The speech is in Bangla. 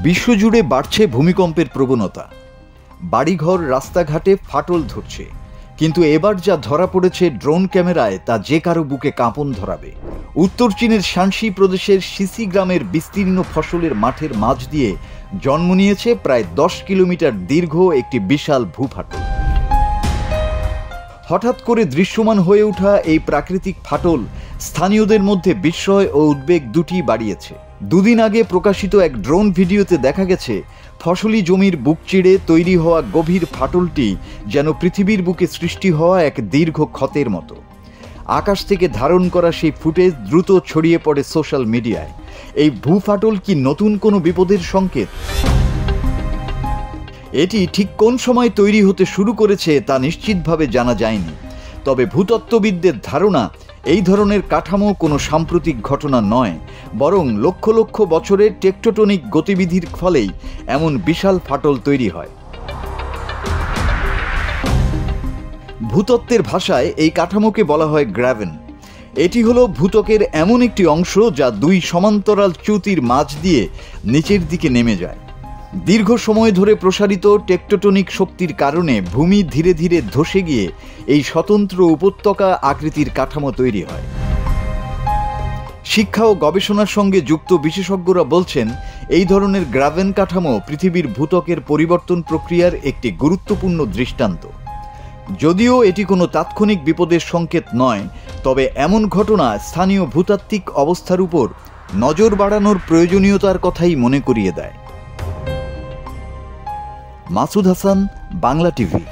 বিশ্বজুড়ে বাড়ছে ভূমিকম্পের প্রবণতা। বাড়িঘর রাস্তাঘাটে ফাটল ধরছে, কিন্তু এবার যা ধরা পড়েছে ড্রোন ক্যামেরায় তা যে কারো বুকে কাঁপন ধরাবে। উত্তর চীনের শানসি প্রদেশের সিসি গ্রামের বিস্তীর্ণ ফসলের মাঠের মাঝ দিয়ে জন্ম নিয়েছে প্রায় 10 কিলোমিটার দীর্ঘ একটি বিশাল ভূফাটল। হঠাৎ করে দৃশ্যমান হয়ে ওঠা এই প্রাকৃতিক ফাটল স্থানীয়দের মধ্যে বিস্ময় ও উদ্বেগ দুটি বাড়িয়েছে। দুদিন আগে প্রকাশিত এক ড্রোন ভিডিওতে দেখা গেছে ফসলি জমির বুক চিড়ে তৈরি হওয়া গভীর ফাটলটি যেন পৃথিবীর বুকে সৃষ্টি হওয়া এক দীর্ঘ ক্ষতের মতো। আকাশ থেকে ধারণ করা সেই ফুটেজ দ্রুত ছড়িয়ে পড়ে সোশ্যাল মিডিয়ায়। এই ভূফাটল কি নতুন কোনো বিপদের সংকেত? এটি ঠিক কোন সময় তৈরি হতে শুরু করেছে তা নিশ্চিতভাবে জানা যায়নি, তবে ভূতত্ত্ববিদদের ধারণা এই ধরনের কাঠামো কোনো সাম্প্রতিক ঘটনা নয়, বরং লক্ষ লক্ষ বছরের টেকটোটনিক গতিবিধির ফলেই এমন বিশাল ফাটল তৈরি হয়। ভূতত্ত্বের ভাষায় এই কাঠামোকে বলা হয় গ্র্যাভেন। এটি হলো ভূত্বকের এমন একটি অংশ যা দুই সমান্তরাল চ্যুতির মাঝ দিয়ে নিচের দিকে নেমে যায়। দীর্ঘ সময় ধরে প্রসারিত টেকটোটনিক শক্তির কারণে ভূমি ধীরে ধীরে ধসে গিয়ে এই স্বতন্ত্র উপত্যকা আকৃতির কাঠামো তৈরি হয়। শিক্ষা ও গবেষণার সঙ্গে যুক্ত বিশেষজ্ঞরা বলছেন, এই ধরনের গ্র্যাভেন কাঠামো পৃথিবীর ভূত্বকের পরিবর্তন প্রক্রিয়ার একটি গুরুত্বপূর্ণ দৃষ্টান্ত। যদিও এটি কোনো তাৎক্ষণিক বিপদের সংকেত নয়, তবে এমন ঘটনা স্থানীয় ভূতাত্ত্বিক অবস্থার উপর নজর বাড়ানোর প্রয়োজনীয়তার কথাই মনে করিয়ে দেয়। মাসুদ হাসান, বাংলা টিভি।